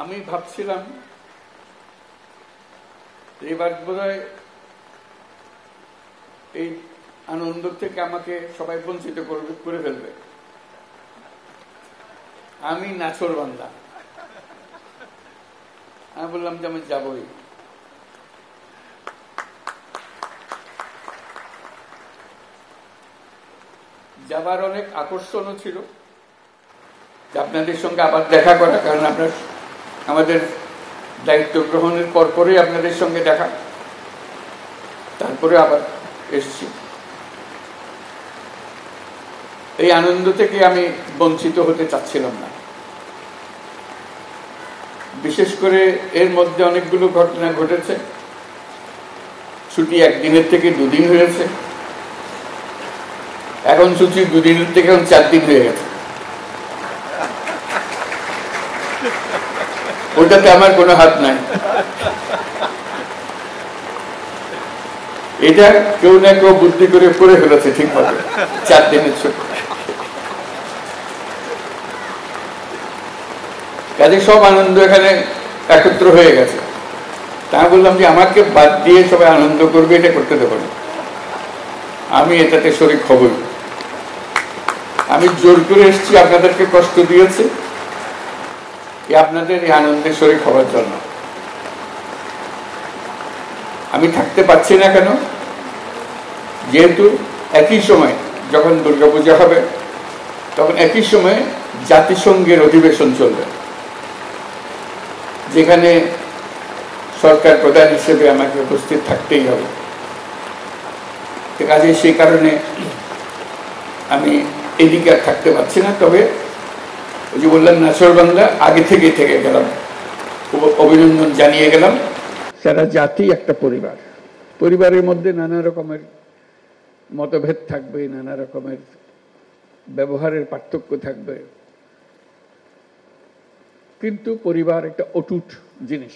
আমি ভাবছিলাম এবার বোধহয় এই আনন্দ থেকে আমাকে সবাই বঞ্চিত করে ফেলবে। আমি নাছোড়বান্দা, আমি বললাম যে আমি যাবই। যাবার অনেক আকর্ষণও ছিল, আপনাদের সঙ্গে আবার দেখা করা, কারণ আপনার আমাদের দায়িত্ব গ্রহণের পরপরই আপনাদের সঙ্গে দেখা, তারপরে আবার এসছি। এই আনন্দ থেকে আমি বঞ্চিত হতে চাচ্ছিলাম না। বিশেষ করে এর মধ্যে অনেকগুলো ঘটনা ঘটেছে। ছুটি একদিনের থেকে দুদিন হয়েছে, এখন ছুটি দুদিনের থেকে এখন 4 দিন হয়ে গেছে। ওটাতে আমার কোনো হাত নাই। এটা কেউ না কেউ বুদ্ধি করে ফেলেছে ঠিকভাবে, 4 দিনের ছুটি। কাজে সব আনন্দ এখানে একত্র হয়ে গেছে। তা বললাম যে আমাকে বাদ দিয়ে সবাই আনন্দ করবে, এটা করতে দেবো না। আমি এটাতে শরীক হবই। আমি জোর করে এসেছি, আপনাদেরকে কষ্ট দিয়েছি আপনাদের এই আনন্দের শরীক হওয়ার জন্য। আমি থাকতে পারছি না কেন? যেহেতু একই সময় যখন দুর্গাপূজা হবে তখন একই সময় জাতিসংঘের অধিবেশন চলবে, যেখানে সরকার প্রধান হিসেবে আমাকে উপস্থিত থাকতেই হবে। কাজে সেই কারণে আমি এদিকে আর থাকতে পারছি না। তবে ওই যে বললাম নাছোড়বান্দা, আগে থেকে গেলাম, অভিনন্দন জানিয়ে গেলাম। সারা জাতি একটা পরিবার, পরিবারের মধ্যে নানা রকমের মতভেদ থাকবে, নানা রকমের ব্যবহারের পার্থক্য থাকবে, কিন্তু পরিবার একটা অটুট জিনিস।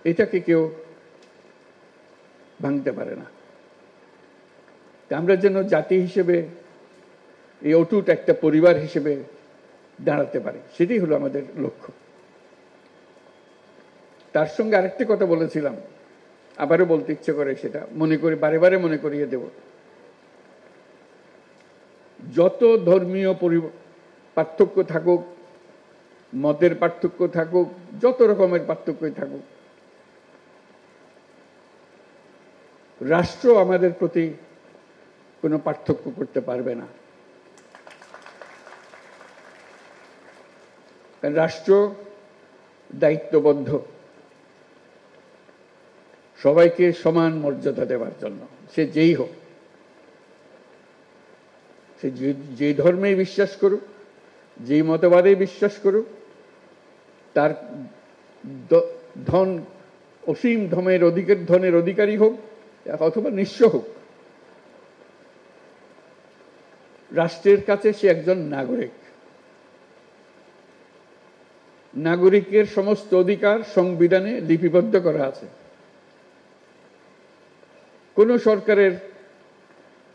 এটাকে কেউ ভাঙতে পারে না। আমরা যেন জাতি হিসেবে এই অটুট একটা পরিবার হিসেবে দাঁড়াতে পারি, সেটাই হলো আমাদের লক্ষ্য। তার সঙ্গে আরেকটি কথা বলেছিলাম, আবারও বলতে ইচ্ছে করে, সেটা মনে করি, বারে বারে মনে করিয়ে দেব। যত ধর্মীয় পার্থক্য থাকুক, মতের পার্থক্য থাকুক, যত রকমের পার্থক্যই থাকুক, রাষ্ট্র আমাদের প্রতি কোনো পার্থক্য করতে পারবে না। কারণ রাষ্ট্র দায়িত্ববদ্ধ সবাইকে সমান মর্যাদা দেওয়ার জন্য। সে যেই হোক, সে যে ধর্মে বিশ্বাস করুক, যেই মতবাদে বিশ্বাস করুক, তার ধন অসীম ধনের অধিকারী হোক অথবা নিঃস্ব হোক, রাষ্ট্রের কাছে সে একজন নাগরিক। নাগরিকের সমস্ত অধিকার সংবিধানে লিপিবদ্ধ করা আছে। কোন সরকারের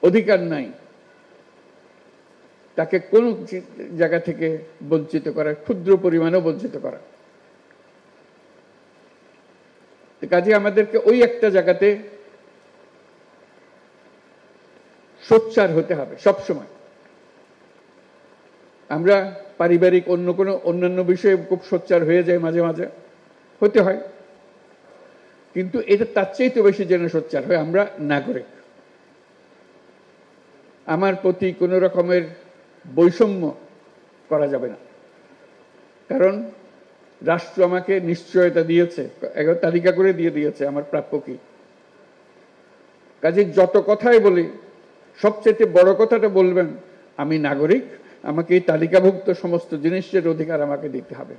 অধিকার নাই তাকে কোন জায়গা থেকে বঞ্চিত করা, ক্ষুদ্র পরিমাণেও বঞ্চিত করা। কাজে আমাদেরকে ওই একটা জায়গাতে সোচ্চার হতে হবে সব সময়। আমরা পারিবারিক অন্যান্য বিষয়ে খুব সোচ্চার হয়ে যায়, মাঝে মাঝে হতে হয়, কিন্তু এটা তার চেয়ে তো বেশি যেন সোচ্চার হয় আমরা নাগরিক। আমার প্রতি কোনো রকমের বৈষম্য করা যাবে না, কারণ রাষ্ট্র আমাকে নিশ্চয়তা দিয়েছে, তালিকা করে দিয়ে দিয়েছে আমার প্রাপ্য কি। কাজে যত কথাই বলি, সবচেয়ে বড় কথাটা বলবেন, আমি নাগরিক, আমাকে এই তালিকাভুক্ত সমস্ত জিনিসের অধিকার আমাকে দিতে হবে।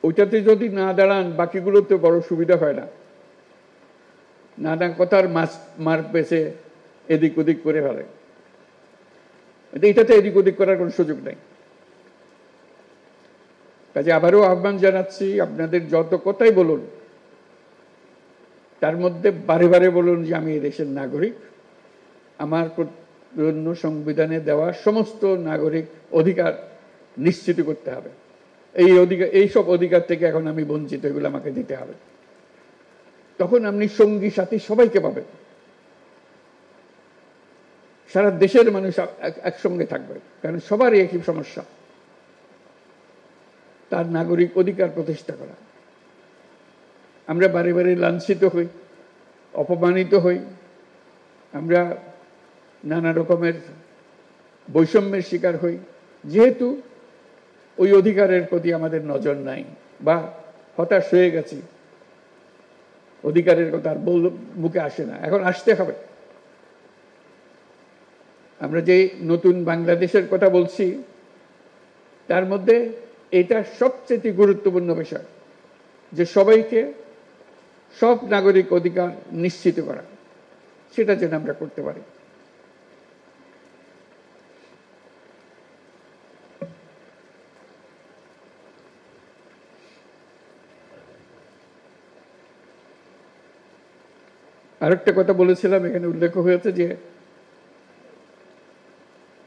ওইটাতে যদি না দাঁড়ান, বাকিগুলোতে বড় সুবিধা হয় না। নানা কথার মার পেছে এদিক ওদিক করে ফেলে, এটাতে এদিক ওদিক করার কোনো সুযোগ নেই। কাজে আবারও আহ্বান জানাচ্ছি, আপনাদের যত কথাই বলুন তার মধ্যে বারে বারে বলুন যে আমি এই দেশের নাগরিক, আমার জন্য সংবিধানে দেওয়া সমস্ত নাগরিক অধিকার নিশ্চিত করতে হবে। এই অধিকার, এইসব অধিকার থেকে এখন আমি বঞ্চিত, এগুলো আমাকে দিতে হবে। তখন আপনি সঙ্গী সাথী সবাইকে পাবেন, সারা দেশের মানুষ একসঙ্গে থাকবে, কারণ সবারই একই সমস্যা, তার নাগরিক অধিকার প্রতিষ্ঠা করা। আমরা বারে বারে লাঞ্ছিত হই, অপমানিত হই, আমরা নানা রকমের বৈষম্যের শিকার হই, যেহেতু ওই অধিকারের প্রতি আমাদের নজর নাই বা হতাশ হয়ে গেছি, অধিকারের কথা আর মুখে আসে না। এখন আসতে হবে। আমরা যে নতুন বাংলাদেশের কথা বলছি, তার মধ্যে এটা সবচেয়ে গুরুত্বপূর্ণ বিষয়, যে সবাইকে সব নাগরিক অধিকার নিশ্চিত করা, সেটা যেন আমরা করতে পারি। আরেকটা কথা বলেছিলাম, এখানে উল্লেখ হয়েছে যে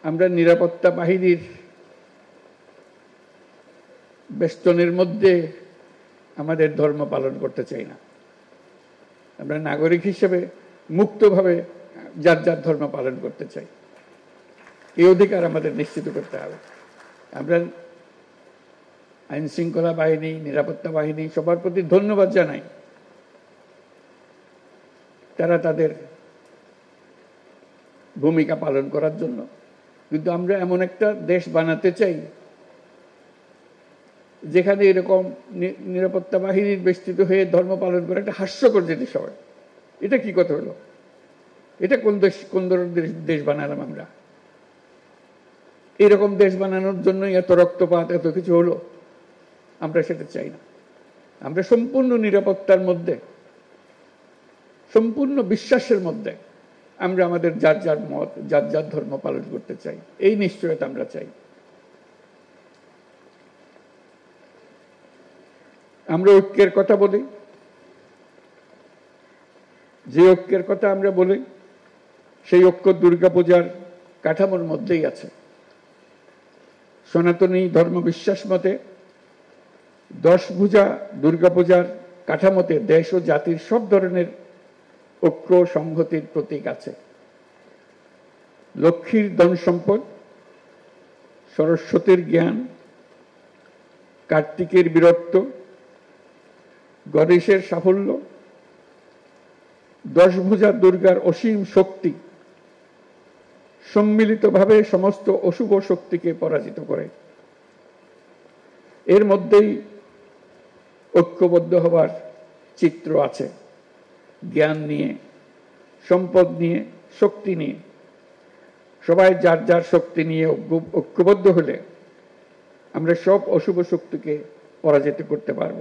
আমরা নিরাপত্তা বাহিনীর বেষ্টনের মধ্যে আমাদের ধর্ম পালন করতে চাই না। আমরা নাগরিক হিসেবে মুক্তভাবে যার যার ধর্ম পালন করতে চাই, এই অধিকার আমাদের নিশ্চিত করতে হবে। আমরা আইন শৃঙ্খলা বাহিনী, নিরাপত্তা বাহিনী সবার প্রতি ধন্যবাদ জানাই, তারা তাদের ভূমিকা পালন করার জন্য। কিন্তু আমরা এমন একটা দেশ বানাতে চাই যেখানে এরকম নিরাপত্তা বাহিনীর বেষ্টিত হয়ে ধর্ম পালন করে একটা হাস্যকর জিনিস হয়। এটা কি কথা হলো? এটা কোন ধরনের দেশ বানালাম আমরা? এরকম দেশ বানানোর জন্যই এত রক্তপাত, এত কিছু হলো? আমরা সেটা চাই না। আমরা সম্পূর্ণ নিরাপত্তার মধ্যে, সম্পূর্ণ বিশ্বাসের মধ্যে আমরা আমাদের যার যার মত, যার যার ধর্ম পালন করতে চাই, এই নিশ্চয়তা আমরা চাই। আমরা ঐক্যের কথা বলি, যে ঐক্যের কথা আমরা বলি সেই ঐক্য দুর্গাপূজার কাঠামোর মধ্যেই আছে। সনাতনী ধর্ম বিশ্বাস মতে 10 ভুজা দুর্গাপূজার কাঠামোতে দেশ ও জাতির সব ধরনের ঐক্য সংহতির প্রতীক আছে। লক্ষ্মীর ধন সম্পদ, সরস্বতীর জ্ঞান, কার্তিকের বীরত্ব, গণেশের সাফল্য, 10 ভুজা দুর্গার অসীম শক্তি সম্মিলিতভাবে সমস্ত অশুভ শক্তিকে পরাজিত করে। এর মধ্যেই ঐক্যবদ্ধ হবার চিত্র আছে। জ্ঞান নিয়ে, সম্পদ নিয়ে, শক্তি নিয়ে, সবাই যার যার শক্তি নিয়ে ঐক্যবদ্ধ হলে আমরা সব অশুভ শক্তিকে পরাজিত করতে পারব।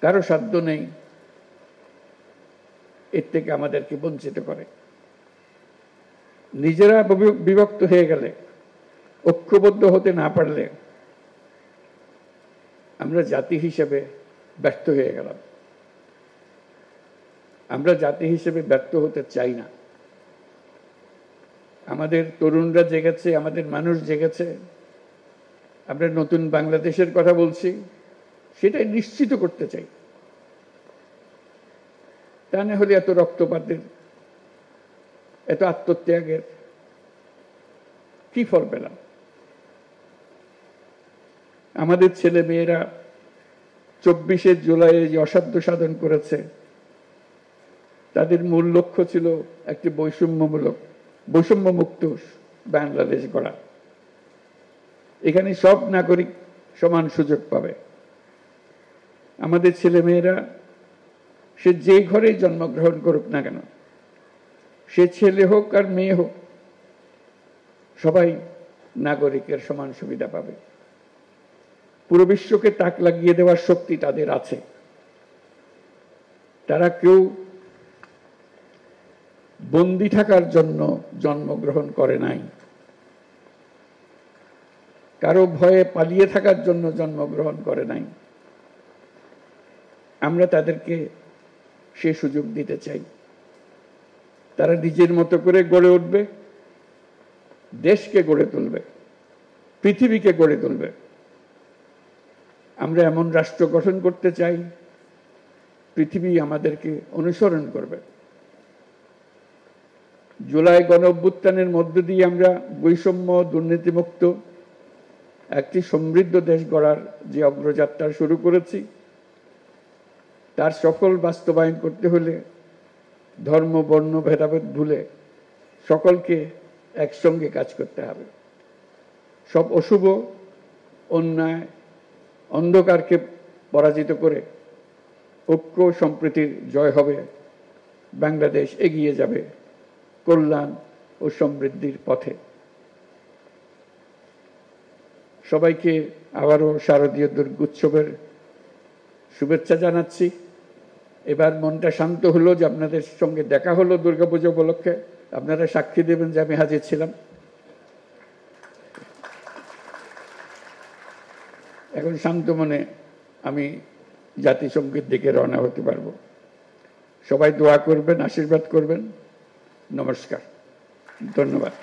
কারো সাধ্য নেই এর থেকে আমাদেরকে বঞ্চিত করে। নিজেরা বিভক্ত হয়ে গেলে, ঐক্যবদ্ধ হতে না পারলে আমরা জাতি হিসেবে ব্যর্থ হয়ে গেলাম। আমরা জাতি হিসেবে ব্যর্থ হতে চাই না। আমাদের তরুণরা জেগেছে, আমাদের মানুষ জেগেছে। আমরা নতুন বাংলাদেশের কথা বলছি, সেটাই নিশ্চিত করতে চাই। তা না হলে এত রক্তপাতের, এত আত্মত্যাগের কি ফল পেলাম? আমাদের ছেলে মেয়েরা 24শে জুলাই যে অসাধ্য সাধন করেছে, তাদের মূল লক্ষ্য ছিল একটি বৈষম্যমুক্ত বাংলাদেশ গড়া। এখানে সব নাগরিক সমান সুযোগ পাবে। আমাদের ছেলে মেয়েরা সে যে ঘরেই জন্মগ্রহণ করুক না কেন, সে ছেলে হোক আর মেয়ে হোক, সবাই নাগরিকের সমান সুবিধা পাবে। পুরো বিশ্বকে তাক লাগিয়ে দেওয়ার শক্তি তাদের আছে। তারা কেউ বন্দী থাকার জন্য জন্মগ্রহণ করে নাই, কারো ভয়ে পালিয়ে থাকার জন্য জন্মগ্রহণ করে নাই। আমরা তাদেরকে সে সুযোগ দিতে চাই। তারা নিজের মতো করে গড়ে উঠবে, দেশকে গড়ে তুলবে, পৃথিবীকে গড়ে তুলবে। আমরা এমন রাষ্ট্র গঠন করতে চাই, পৃথিবী আমাদেরকে অনুসরণ করবে। জুলাই গণ অভ্যুত্থানের মধ্য দিয়ে আমরা বৈষম্য, দুর্নীতিমুক্ত একটি সমৃদ্ধ দেশ গড়ার যে অগ্রযাত্রা শুরু করেছি, তার সফল বাস্তবায়ন করতে হলে ধর্ম, বর্ণ ভেদাভেদ ভুলে সকলকে একসঙ্গে কাজ করতে হবে। সব অশুভ, অন্যায়, অন্ধকারকে পরাজিত করে ঐক্য সম্প্রীতির জয় হবে। বাংলাদেশ এগিয়ে যাবে কল্যাণ ও সমৃদ্ধির পথে। সবাইকে আবারও শারদীয় দুর্গোৎসবের শুভেচ্ছা জানাচ্ছি। এবার মনটা শান্ত হলো যে আপনাদের সঙ্গে দেখা হলো দুর্গাপুজো উপলক্ষে। আপনারা সাক্ষী দেবেন যে আমি হাজির ছিলাম। এখন শান্ত মনে আমি জাতিসংঘের দিকে রওনা হতে পারবো। সবাই দোয়া করবেন, আশীর্বাদ করবেন। নমস্কার, ধন্যবাদ।